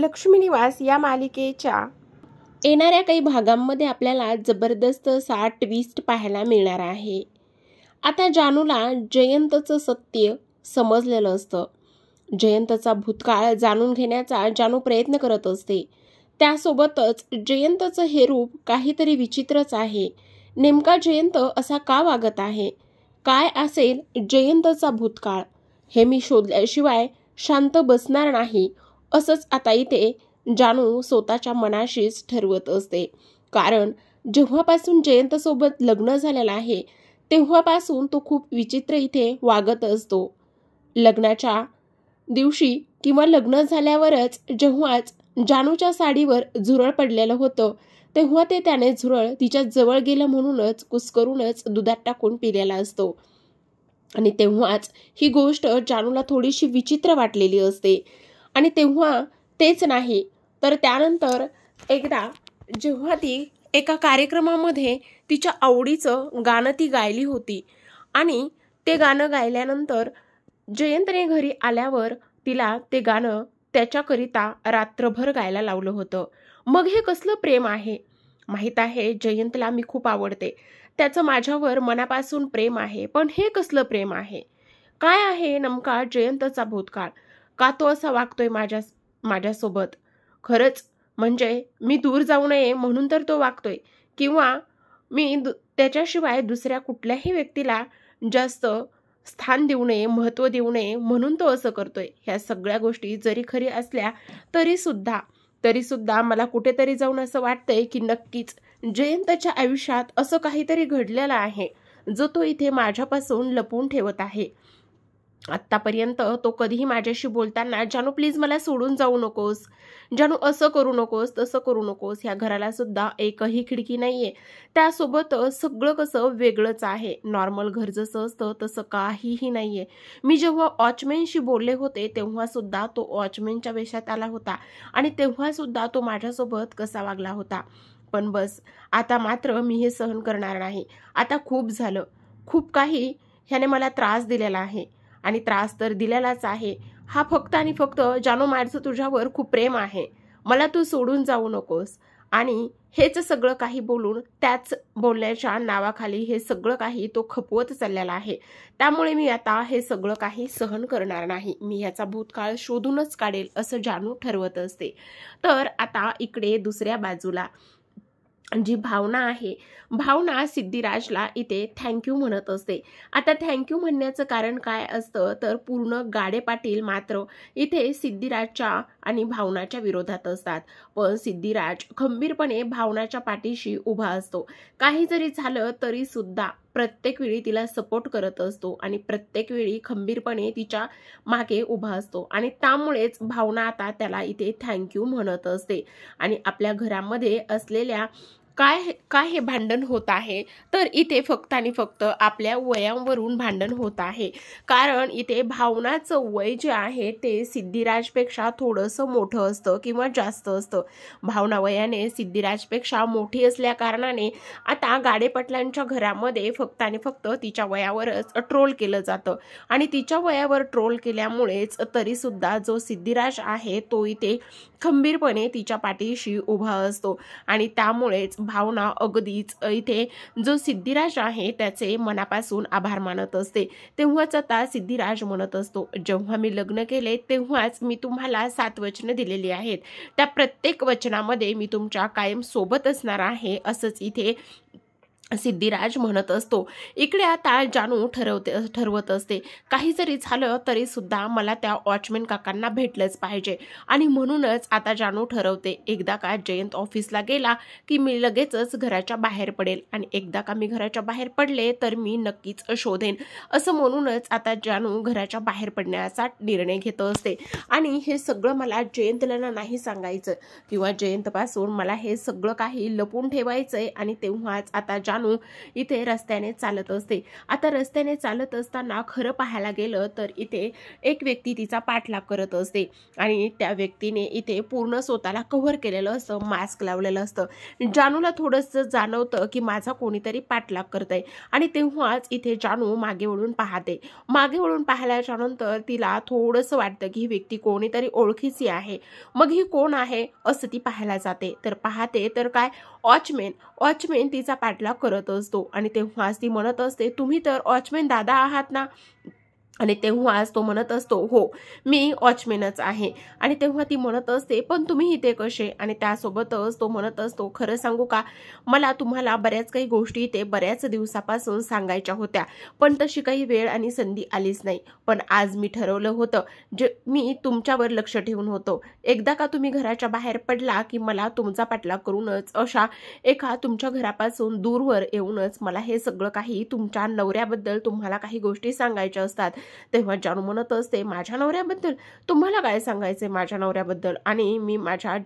लक्ष्मी निवास या मालिकेच्या येणाऱ्या काही भागांमध्ये आपल्याला जबरदस्त असा ट्विस्ट पाहायला मिळणार आहे। आता जानूला जयंतचं सत्य समजलेलं असतं। जयंतचा भूतकाळ जाणून घेण्याचा जानू प्रयत्न करत असते। त्यासोबतच जयंतचं हे रूप काहीतरी विचित्रच आहे। नेमका जयंत असा का वागत आहे? काय असेल जयंतचा भूतकाळ हे मी शोधल्याशिवाय शांत बसणार नाही, असंच आता इथे जानू स्वतःच्या मनाशीच ठरवत असते। कारण जेव्हापासून जयंतसोबत लग्न झालेलं आहे तेव्हापासून तो खूप विचित्र इथे वागत असतो। लग्नाच्या दिवशी किंवा लग्न झाल्यावरच जेव्हाच जानूच्या साडीवर झुरळ पडलेलं होतं तेव्हा त्याने झुरळ तिच्या जवळ गेलं म्हणूनच कुस्करूनच दुधात टाकून पिलेला असतो। आणि तेव्हाच ही गोष्ट जानूला थोडीशी विचित्र वाटलेली असते। आणि तेव्हा तेच नाही तर त्यानंतर एकदा जेव्हा ती एका कार्यक्रमामध्ये तिच्या आवडीचं गाणं ती गायली होती आणि ते गाणं गायल्यानंतर जयंतने घरी आल्यावर तिला ते गाणं त्याच्याकरिता रात्रभर गायला लावलं होतं। मग हे कसलं प्रेम आहे? माहित आहे जयंतला मी खूप आवडते, त्याचं माझ्यावर मनापासून प्रेम आहे, पण हे कसलं प्रेम आहे? काय आहे नेमका जयंतचा भूतकाळ? का तो असा वागतोय माझ्यासोबत? खरंच म्हणजे मी दूर जाऊ नये म्हणून तर तो वागतोय, किंवा मी त्याच्याशिवाय दुसऱ्या कुठल्याही व्यक्तीला जास्त स्थान देऊ नये, महत्त्व देऊ नये म्हणून तो असं करतोय? ह्या सगळ्या गोष्टी जरी खरी असल्या तरी सुद्धा मला कुठेतरी जाऊन असं वाटतंय की नक्कीच जयंतच्या आयुष्यात असं काहीतरी घडलेलं आहे जो तो इथे माझ्यापासून लपवून ठेवत आहे। आत्तापर्यंत तो कधीही माझ्याशी बोलताना जानू प्लीज मला सोडून जाऊ नकोस, जानू असं करू नकोस, तसं करू नकोस, ह्या घराला सुद्धा एकही खिडकी नाहीये, त्यासोबत सगळं कसं वेगळंच आहे, नॉर्मल घर जसं असतं तसं काहीही नाहीये। मी जेव्हा वॉचमॅनशी बोलले होते तेव्हा सुद्धा तो वॉचमॅनच्या वेशात आला होता आणि तेव्हा सुद्धा तो माझ्यासोबत कसा वागला होता। पण बस आता मात्र मी हे सहन करणार नाही। आता खूप झालं, खूप काही ह्याने मला त्रास दिलेला आहे आणि त्रास तर दिलेलाच आहे। हा फक्त आणि फक्त जानू माझं तुझ्यावर खूप प्रेम आहे, मला तू सोडून जाऊ नकोस, आणि हेच सगळं काही बोलून त्याच बोलण्याच्या नावाखाली हे सगळं काही तो खपवत चाललेला आहे। त्यामुळे मी आता हे सगळं काही सहन करणार नाही, मी याचा भूतकाळ शोधूनच काढेल असं जानू ठरवत असते। तर आता इकडे दुसऱ्या बाजूला जी भावना आहे, भावना सिद्धिराजला इथे थँक्यू म्हणत असते। आता थँक्यू म्हणण्याचं कारण काय असतं तर पूर्ण गाडे पाटील मात्र इथे सिद्धिराजच्या आणि भावनाच्या विरोधात असतात, पण सिद्धिराज खंबीरपणे भावनाच्या पाठीशी उभा असतो। काही जरी झालं तरी सुद्धा प्रत्येक वेळी तिला सपोर्ट करत असतो आणि प्रत्येक वेळी खंबीरपणे तिच्या मागे उभा असतो आणि त्यामुळेच भावना आता त्याला इथे थँक्यू म्हणत असते। आणि आपल्या घरामध्ये असलेल्या काय हे भांडण होत आहे तर इथे फक्त आणि फक्त आपल्या वयांवरून भांडण होत आहे। कारण इथे भावनाचं वय जे आहे ते सिद्धिराजपेक्षा थोडंसं मोठं असतं किंवा जास्त असतं। भावना वयाने सिद्धिराजपेक्षा मोठी असल्या कारणाने आता गाडेपाटलांच्या घरामध्ये फक्त आणि फक्त तिच्या वयावरच ट्रोल केलं जातं आणि तिच्या वयावर ट्रोल केल्यामुळेच तरी सुद्धा जो सिद्धिराज आहे तो इथे खंबीरपणे तिच्या पाठीशी उभा असतो आणि त्यामुळेच भावना अगदीच इथे जो सिद्धिराज आहे त्याचे मनापासून आभार मानत असते। तेव्हाच आता सिद्धिराज म्हणत असतो, जेव्हा मी लग्न केले तेव्हाच मी तुम्हाला 7 वचनं दिलेली आहेत, त्या प्रत्येक वचनामध्ये मी तुमच्या कायम सोबत असणार आहे असंच इथे सिद्धिराज म्हणत असतो। इकडे आता जानू ठरवत असते, काही जरी झालं तरी सुद्धा मला त्या वॉचमॅन काकांना भेटलंच पाहिजे आणि म्हणूनच आता जानू ठरवते, एकदा का जयंत ऑफिसला गेला की मी लगेचच घराच्या बाहेर पडेल आणि एकदा का मी घराच्या बाहेर पडले तर मी नक्कीच शोधेन, असं म्हणूनच आता जानू घराच्या बाहेर पडण्याचा निर्णय घेत असते। आणि हे सगळं मला जयंतला नाही सांगायचं किंवा जयंतपासून मला हे सगळं काही लपून ठेवायचंय आणि तेव्हाच आता जानू जानू इथे रस्त्याने चालत असते। आता रस्त्याने चालत असताना खरं पाहायला गेलं तर इथे एक व्यक्ती तिचा पाठलाग करत असते आणि त्या व्यक्तीने इथे पूर्ण स्वतःला कव्हर केलेलं असतं, मास्क लावलेलं असतं। जानूला थोडंसं जाणवतं की माझा कोणीतरी पाठलाग करतंय आणि तेव्हाच इथे जानू मागे वळून पाहते। मागे वळून पाहिल्याच्या नंतर तिला थोडंसं वाटतं की ही व्यक्ती कोणीतरी ओळखीची आहे। मग ही कोण आहे असं ती पाहायला जाते, तर पाहते तर काय, वॉचमॅन तिचा पाठलाग करत असतो आणि तेव्हाच ती म्हणत असते, तुम्ही तर वॉचमॅन दादा आहात ना? आणि तेव्हाच तो म्हणत असतो, हो मी वॉचमॅनच आहे। आणि तेव्हा ती म्हणत असते, पण तुम्ही इथे कसे? आणि त्यासोबतच तो म्हणत असतो, खरं सांगू का, मला तुम्हाला बऱ्याच काही गोष्टी इथे बऱ्याच दिवसापासून सांगायच्या होत्या, पण तशी काही वेळ आणि संधी आलीच नाही। पण आज मी ठरवलं होतं, जे मी तुमच्यावर लक्ष ठेवून होतो, एकदा का तुम्ही घराच्या बाहेर पडला की मला तुमचा पाठलाग करूनच अशा एका तुमच्या घरापासून दूरवर येऊनच मला हे सगळं काही तुमच्या नवऱ्याबद्दल तुम्हाला काही गोष्टी सांगायच्या असतात। तेव्हा जानू म्हणत असते, माझ्या नवऱ्याबद्दल? तुम्हाला काय सांगायचंय माझ्या नवऱ्याबद्दल? आणि मी माझ्या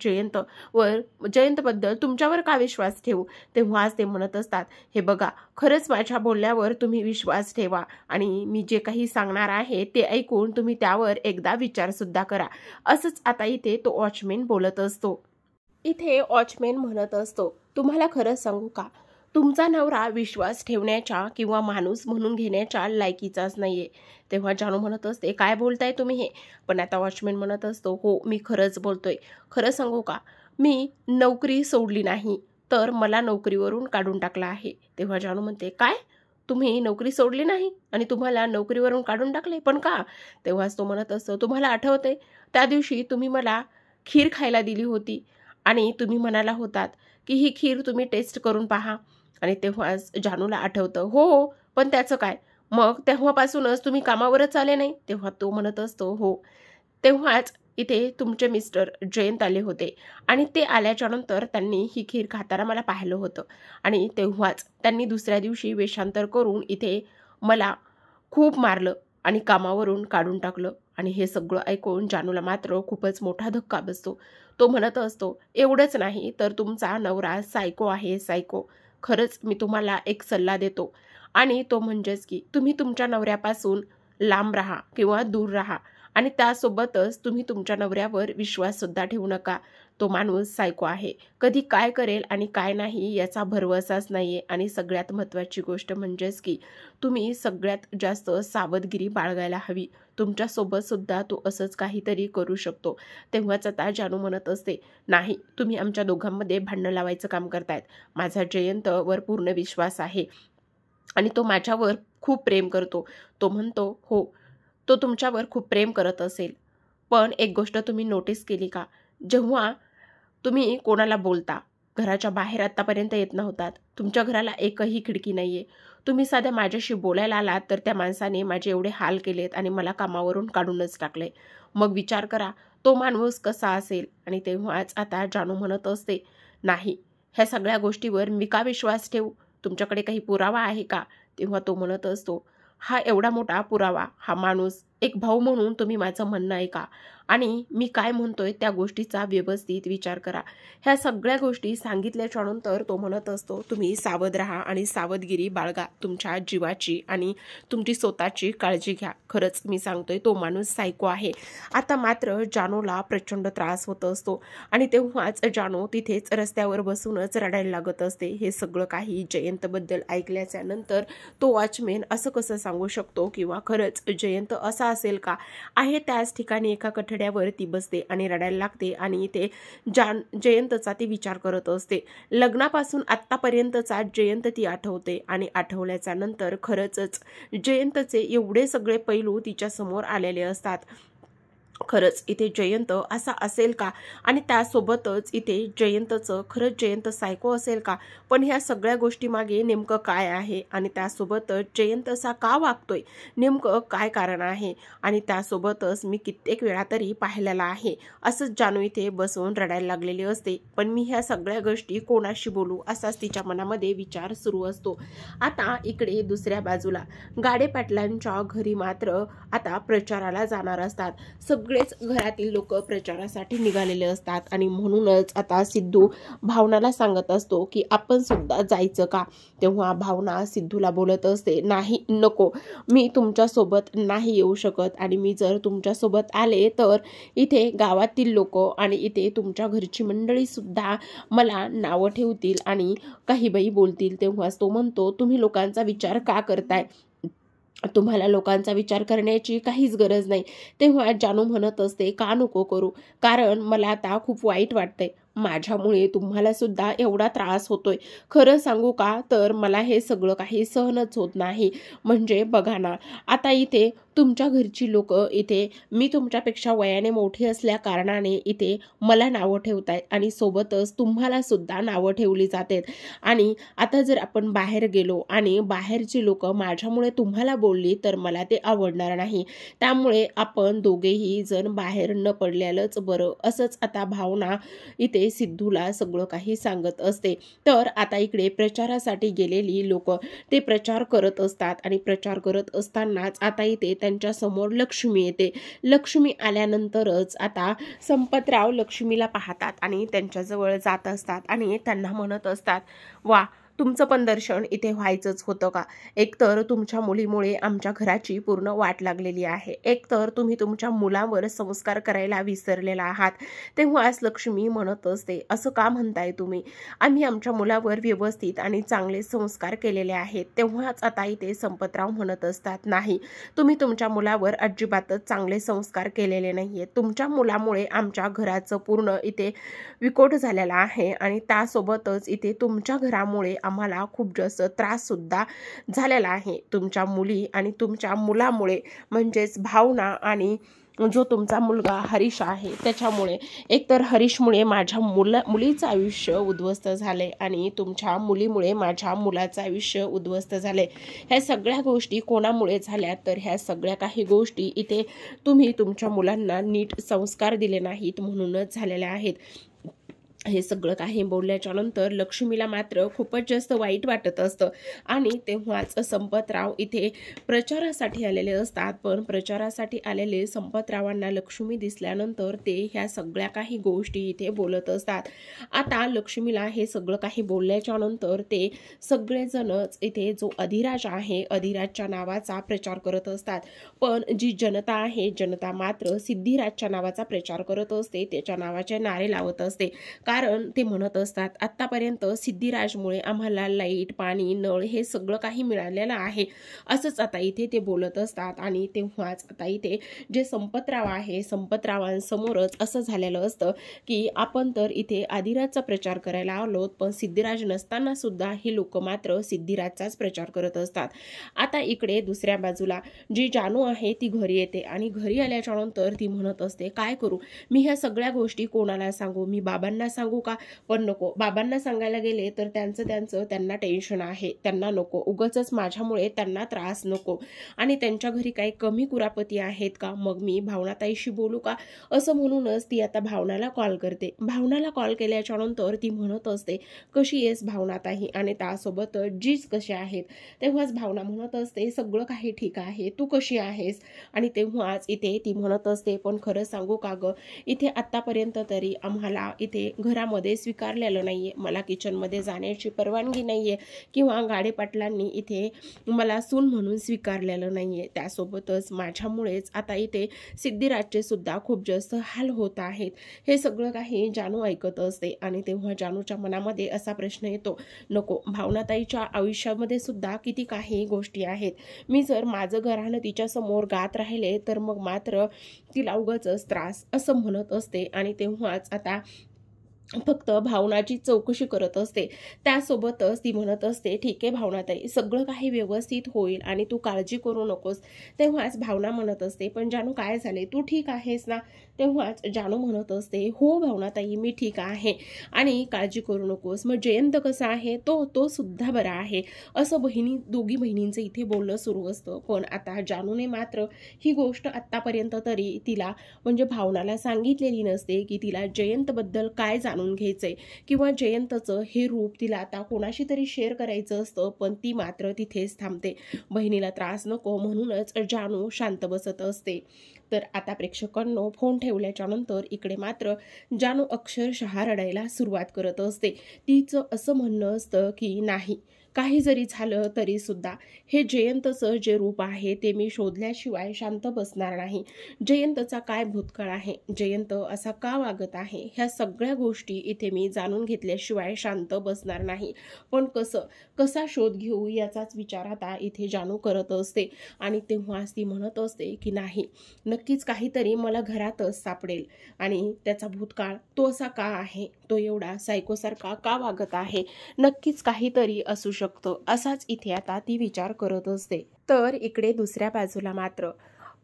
जयंतबद्दल तुमच्यावर का विश्वास ठेवू? तेव्हाच ते म्हणत असतात, हे बघा, खरंच माझ्या बोलण्यावर तुम्ही विश्वास ठेवा आणि मी जे काही सांगणार आहे ते ऐकून तुम्ही त्यावर एकदा विचार सुद्धा करा। असंच आता इथे तो वॉचमॅन बोलत असतो। इथे वॉचमॅन म्हणत असतो, तुम्हाला खरंच सांगू का, तुमचा नवरा विश्वास ठेवण्याच्या किंवा माणूस म्हणून घेण्याच्या लायकीचाच नाहीये। तेव्हा जानू म्हणत असते, काय बोलताय तुम्ही हे? पण आता वॉचमॅन म्हणत असतो, हो मी खरंच बोलतोय। खरं सांगू का, मी नोकरी सोडली नाही, तर मला नोकरीवरून काढून टाकलं आहे। तेव्हा जानू म्हणते, काय, तुम्ही नोकरी सोडली नाही आणि तुम्हाला नोकरीवरून काढून टाकले, पण का? तेव्हाच तो म्हणत असतो, तुम्हाला आठवतंय त्या दिवशी तुम्ही मला खीर खायला दिली होती आणि तुम्ही म्हणाला होतात की ही खीर तुम्ही टेस्ट करून पहा। आणि तेव्हाच जानूला आठवतं, हो पण त्याचं काय, मग तेव्हापासूनच तुम्ही कामावरच आले नाही? तेव्हा तो म्हणत असतो, हो तेव्हाच इथे तुमचे मिस्टर जयंत आले होते आणि ते आल्याच्या नंतर त्यांनी ही खीर खाताना मला पाहिलं होतं आणि तेव्हाच त्यांनी दुसऱ्या दिवशी वेषांतर करून इथे मला खूप मारलं आणि कामावरून काढून टाकलं। आणि हे सगळं ऐकून जानूला मात्र खूपच मोठा धक्का बसतो। तो म्हणत असतो, एवढंच नाही तर तुमचा नवरा सायको आहे, सायको। खरंच मी तुम्हाला एक सल्ला देतो आणि तो म्हणजेच की तुम्ही तुमच्या नवऱ्यापासून लांब राहा किंवा दूर राहा आणि त्यासोबतच तुम्ही तुमच्या नवऱ्यावर विश्वास सुद्धा ठेवू नका। तो माणूस सायको आहे, कधी काय करेल आणि काय नाही याचा भरवसाच नाहीये। आणि सगळ्यात महत्त्वाची गोष्ट म्हणजेच की तुम्ही सगळ्यात जास्त सावधगिरी बाळगायला हवी, तुमच्यासोबत सुद्धा तो असंच काहीतरी करू शकतो। तेव्हाच आता जानू म्हणत असते, नाही तुम्ही आमच्या दोघांमध्ये भांडण लावायचं काम करतायत। माझा जयंतवर पूर्ण विश्वास आहे आणि तो माझ्यावर खूप प्रेम करतो। तो म्हणतो, हो तो तुमच्यावर खूप प्रेम करत असेल, पण एक गोष्ट तुम्ही नोटीस केली का, जेव्हा तुम्ही कोणाला बोलता, घराच्या बाहेर आतापर्यंत येत नव्हतात, तुमच्या घराला एकही खिडकी नाहीये, तुम्ही साध्या माझ्याशी बोलायला आलात तर त्या माणसाने माझे एवढे हाल केलेत आणि मला कामावरून काढूनच टाकले। मग विचार करा तो माणूस कसा असेल। आणि तेव्हाच आता जानू म्हणत असते, नाही ह्या सगळ्या गोष्टीवर मी का विश्वास ठेवू, तुमच्याकडे काही पुरावा आहे का? तेव्हा तो म्हणत असतो, हा एवढा मोठा पुरावा, हा माणूस एक भाऊ म्हणून तुम्ही माझं म्हणणं ऐका आणि मी काय म्हणतोय त्या गोष्टीचा व्यवस्थित विचार करा। ह्या सगळ्या गोष्टी सांगितल्याच्या नंतर तो म्हणत असतो, तुम्ही सावध राहा आणि सावधगिरी बाळगा, तुमच्या जीवाची आणि तुमची स्वतःची काळजी घ्या। खरंच मी सांगतोय तो माणूस सायको आहे। आता मात्र जानूला प्रचंड त्रास होत असतो आणि तेव्हाच जानू तिथेच रस्त्यावर बसूनच रडायला लागत असते। हे सगळं काही जयंतबद्दल ऐकल्याच्या नंतर तो वॉचमॅन असं कसं सांगू शकतो किंवा खरंच जयंत असा असेल का, आहे त्याच ठिकाणी एका कठड्यावर ती बसते आणि रडायला लागते आणि ते जयंतचा ती विचार करत असते। लग्नापासून आत्तापर्यंतचा जयंत ती आठवते आणि आठवल्याच्या नंतर खरंच जयंतचे एवढे सगळे पैलू तिच्या समोर आलेले असतात। खरंच इथे जयंत असा असेल का आणि त्यासोबतच इथे जयंतचं खरंच जयंत सायको असेल का, पण ह्या सगळ्या गोष्टी मागे नेमकं काय आहे आणि त्यासोबतच जयंत असा का वागतोय, नेमकं काय कारण आहे। आणि त्यासोबतच मी कित्येक वेळा तरी पाहिलेला आहे असंच जानू इथे बसून रडायला लागलेली असते, पण मी ह्या सगळ्या गोष्टी कोणाशी बोलू असाच तिच्या मनामध्ये विचार सुरू असतो। आता इकडे दुसऱ्या बाजूला गाडे पाटलांच्या घरी मात्र आता प्रचाराला जाणार असतात। सगळेच घरातील लोक प्रचारासाठी निघालेले असतात आणि म्हणूनच आता सिद्धू भावनाला सांगत असतो की आपण सुद्धा जायचं का. तेव्हा भावना सिद्धूला बोलत असते, नाही नको, मी तुमच्यासोबत नाही येऊ शकत आणि मी जर तुमच्यासोबत आले तर इथे गावातील लोक आणि इथे तुमच्या घरची मंडळी सुद्धा मला नावं ठेवतील आणि काही बाई बोलतील. तेव्हाच तो म्हणतो, तुम्ही लोकांचा विचार का करताय, तुम्हाला लोकांचा विचार करण्याची काहीच गरज नाही. तेव्हा जानू म्हणत असते, का नको करू, कारण मला आता खूप वाईट वाटतंय, माझ्यामुळे तुम्हाला सुद्धा एवढा त्रास होतोय. खरं सांगू का तर मला हे सगळं काही सहनच होत नाही. म्हणजे बघा ना, आता इथे तुमच्या घरची लोक इथे मी तुमच्यापेक्षा वयाने मोठी असल्या कारणाने इथे मला नावं ठेवतायत आणि सोबतच तुम्हाला सुद्धा नावं ठेवली जातात. आणि आता जर आपण बाहेर गेलो आणि बाहेरची लोक माझ्यामुळे तुम्हाला बोलली तर मला ते आवडणार नाही. त्यामुळे आपण दोघेही जण बाहेर न पडलेलंच बरं. असंच आता भावना इथे सिद्धूला सगळं काही सांगत असते. तर आता इकडे प्रचारासाठी गेलेली लोक ते प्रचार करत असतात आणि प्रचार करत असतानाच आता इथे त्यांच्या समोर लक्ष्मी येते. लक्ष्मी आल्यानंतरच आता संपतराव लक्ष्मीला पाहतात आणि त्यांच्याजवळ जात असतात आणि त्यांना म्हणत असतात, वा, तुमचं पण दर्शन इथे व्हायचंच होतं का. एकतर तुमच्या मुलीमुळे आमच्या घराची पूर्ण वाट लागलेली आहे, एकतर तुम्ही तुमच्या मुलावर संस्कार करायला विसरलेला आहात. तेव्हाच लक्ष्मी म्हणत असते, असं का म्हणताय तुम्ही, आम्ही आमच्या मुलावर व्यवस्थित आणि चांगले संस्कार केलेले आहेत. तेव्हाच आता इथे संपतराव म्हणत असतात, नाही, तुम्ही तुमच्या मुलावर अजिबातच चांगले संस्कार केलेले नाहीये. तुमच्या मुलामुळे आमच्या घराचं पूर्ण इथे विकोट झालेला आहे आणि त्यासोबतच इथे तुमच्या घरामुळे आम्हाला खूप जास्त त्रास सुद्धा झालेला आहे. तुमच्या मुली आणि तुमच्या मुलामुळे, म्हणजेच भावना आणि जो तुमचा मुलगा हरीश आहे त्याच्यामुळे, एकतर हरीशमुळे माझ्या मुलीचं आयुष्य उद्ध्वस्त झाले आणि तुमच्या मुलीमुळे माझ्या मुलाचं आयुष्य उद्ध्वस्त झाले. ह्या सगळ्या गोष्टी कोणामुळे झाल्या तर ह्या सगळ्या काही गोष्टी इथे तुम्ही तुमच्या मुलांना नीट संस्कार दिले नाहीत म्हणूनच झालेल्या आहेत. हे सगळं काही बोलल्याच्या नंतर लक्ष्मीला मात्र खूपच जास्त वाईट वाटत असतं आणि तेव्हाच संपतराव इथे प्रचारासाठी आलेले असतात. पण प्रचारासाठी आलेले संपतरावांना लक्ष्मी दिसल्यानंतर ते ह्या सगळ्या काही गोष्टी इथे बोलत असतात. आता लक्ष्मीला हे सगळं काही बोलल्याच्या नंतर ते सगळेजणच इथे जो अधिराज आहे अधिराजच्या नावाचा प्रचार करत असतात. पण जी जनता आहे, जनता मात्र सिद्धिराजच्या नावाचा प्रचार करत असते, त्याच्या नावाचे नारे लावत असते. कारण ते म्हणत असतात, आत्तापर्यंत सिद्धिराजमुळे आम्हाला लाईट, पाणी, नळ हे सगळं काही मिळालेलं आहे. असंच आता इथे ते बोलत असतात आणि तेव्हाच आता इथे जे संपतराव आहे, संपतरावांसमोरच असं झालेलं असतं की आपण तर इथे अधिराजचा प्रचार करायला आलोत, पण सिद्धिराज नसताना सुद्धा हे लोक मात्र सिद्धिराजचाच प्रचार करत असतात. आता इकडे दुसऱ्या बाजूला जी जानू आहे ती घरी येते आणि घरी आल्याच्या नंतर ती म्हणत असते, काय करू मी, ह्या सगळ्या गोष्टी कोणाला सांगू, मी बाबांना सांगू का. पण नको, बाबांना सांगायला गेले तर त्यांना टेन्शन आहे, त्यांना नको, उगाचच माझ्यामुळे त्यांना त्रास नको. आणि त्यांच्या घरी काही कमी कुरापती आहेत का, मग मी भावनाताईशी बोलू का. असं म्हणूनच ती आता भावनाला कॉल करते. भावनाला कॉल केल्याच्या नंतर ती म्हणत असते, कशी आहेस भावनाताई, आणि त्यासोबत जीज कसे आहेत. तेव्हाच भावना म्हणत असते, सगळं काही ठीक आहे, तू कशी आहेस. आणि तेव्हाच इथे ती म्हणत असते, पण खरं सांगू का ग, इथे आत्तापर्यंत तरी आम्हाला इथे घरामध्ये स्वीकारलेलं नाहीये, मला किचनमध्ये जाण्याची परवानगी नाहीये किंवा गाडेपाटलांनी इथे मला सून म्हणून स्वीकारलेलं नाहीये. त्यासोबतच माझ्यामुळेच आता इथे सिद्धिराजचे सुद्धा खूप जास्त हाल होत आहेत. हे सगळं काही जानू ऐकत असते आणि तेव्हा जानूच्या मनामध्ये असा प्रश्न येतो, नको, भावनाताईच्या आयुष्यामध्ये सुद्धा किती काही गोष्टी आहेत, मी जर माझं घराणं तिच्या समोर गात राहिले तर मग मात्र तिला उगाचच त्रास, असं म्हणत असते. आणि तेव्हाच आता फक्त भावनाची चौकशी करत असते. त्यासोबतच ती म्हणत असते, ठीक आहे भावनाताई, सगळं काही व्यवस्थित होईल आणि तू काळजी करू नकोस. तेव्हाच भावना म्हणत असते, पण जानू काय झाले, तू ठीक आहेस ना. तेव्हाच जानू म्हणत असते, हो भावनाताई, मी ठीक आहे आणि काळजी करू नकोस. मग जयंत कसा आहे, तो सुद्धा बरा आहे. असं दोघी बहिणींचं इथे बोलणं सुरू असतं. पण आता जानूने मात्र ही गोष्ट आत्तापर्यंत तरी तिला म्हणजे भावनाला सांगितलेली नसते की तिला जयंतबद्दल काय जाणून जाणून घ्यायचंय किंवा जयंतचं हे रूप तिला आता कोणाशी तरी शेअर करायचं असतं, पण ती मात्र तिथेच थांबते. बहिणीला त्रास नको म्हणूनच जानू शांत बसत असते. तर आता प्रेक्षकांनो, फोन ठेवल्याच्या नंतर इकडे मात्र जानू अक्षरशः रडायला सुरुवात करत असते. तिचं असं म्हणणं असतं की नाही, काही जरी झालं तरी सुद्धा हे जयंतचं जे रूप आहे ते मी शोधल्याशिवाय शांत बसणार नाही. जयंतचा काय भूतकाळ आहे, जयंत असा का वागत आहे, ह्या सगळ्या गोष्टी इथे मी जाणून घेतल्याशिवाय शांत बसणार नाही. पण कसा शोध घेऊ याचाच विचार आता इथे जानू करत असते. आणि तेव्हाच ती म्हणत असते की नाही, नक्कीच काहीतरी मला घरातच सापडेल आणि त्याचा भूतकाळ तो असा का आहे, तो एवढा सायकोसारखा का वागत आहे, नक्कीच काहीतरी असू शकतं, असाच इथे आता ती विचार करत असते. तर इकडे दुसऱ्या बाजूला मात्र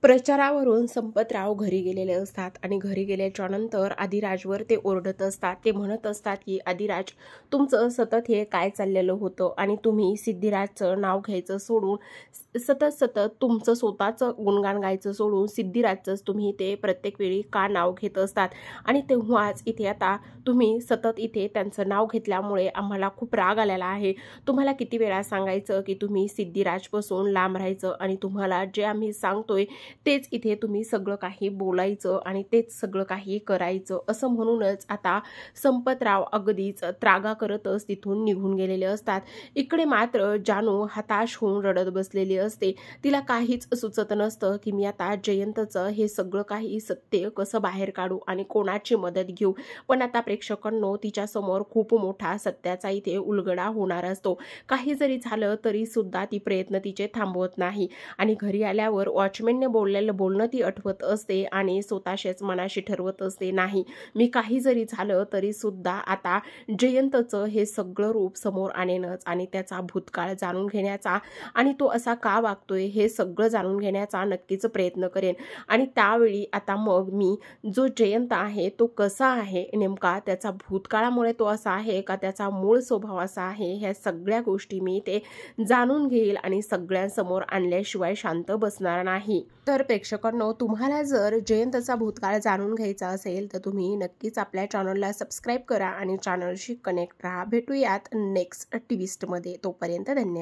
प्रचारावरून संपतराव घरी गेलेले असतात आणि घरी गेल्याच्या नंतर आदिराजवर ते ओरडत असतात. ते म्हणत असतात की आदिराज, तुमचं सतत हे काय चाललेलं होतं आणि तुम्ही सिद्धिराजचं नाव घ्यायचं सोडून सतत तुमचं स्वतःचं गुणगान गायचं सोडून सिद्धिराजचंच तुम्ही ते प्रत्येक वेळी का नाव घेत असतात. आणि तेव्हाच इथे आता तुम्ही सतत इथे त्यांचं नाव घेतल्यामुळे आम्हाला खूप राग आलेला आहे. तुम्हाला किती वेळा सांगायचं की तुम्ही सिद्धिराजपासून लांब राहायचं आणि तुम्हाला जे आम्ही सांगतोय तेच इथे तुम्ही सगळं काही बोलायचं आणि तेच सगळं काही करायचं, असं म्हणूनच आता संपतराव अगदीच त्रागा करतच तिथून निघून गेलेले असतात. इकडे मात्र जानू हताश होऊन रडत बसलेली असते. तिला काहीच सुचत नसतं की मी आता जयंतचं हे सगळं काही सत्य कसं बाहेर काढू आणि कोणाची मदत घेऊ. पण आता प्रेक्षकांनो, तिच्या समोर खूप मोठा सत्याचा इथे उलगडा होणार असतो. काही जरी झालं तरी सुद्धा ती प्रयत्न तिचे थांबवत नाही आणि घरी आल्यावर वॉचमॅनने बोललेलं बोलणं ती आठवत असते आणि स्वतःशीच मनाशी ठरवत असते, नाही, मी काही जरी झालं तरी सुद्धा आता जयंतचं हे सगळं रूप समोर आणेनच आणि त्याचा भूतकाळ जाणून घेण्याचा आणि तो असा का वागतोय हे सगळं जाणून घेण्याचा नक्कीच प्रयत्न करेन. आणि त्यावेळी आता मग मी जो जयंत आहे तो कसा आहे, नेमका त्याचा भूतकाळामुळे तो असा आहे का त्याचा मूळ स्वभाव असा आहे, ह्या सगळ्या गोष्टी मी ते जाणून घेईल आणि सगळ्यांसमोर आणल्याशिवाय शांत बसणार नाही. तर प्रेक्षकांनो, तुम्हाला जर जयंतचा भूतकाळ जाणून घ्यायचा असेल तर तुम्ही नक्कीच आपल्या चॅनलला सबस्क्राईब करा आणि चॅनलशी कनेक्ट राहा. भेटूयात नेक्स्ट ट्विस्टमध्ये. तोपर्यंत धन्यवाद.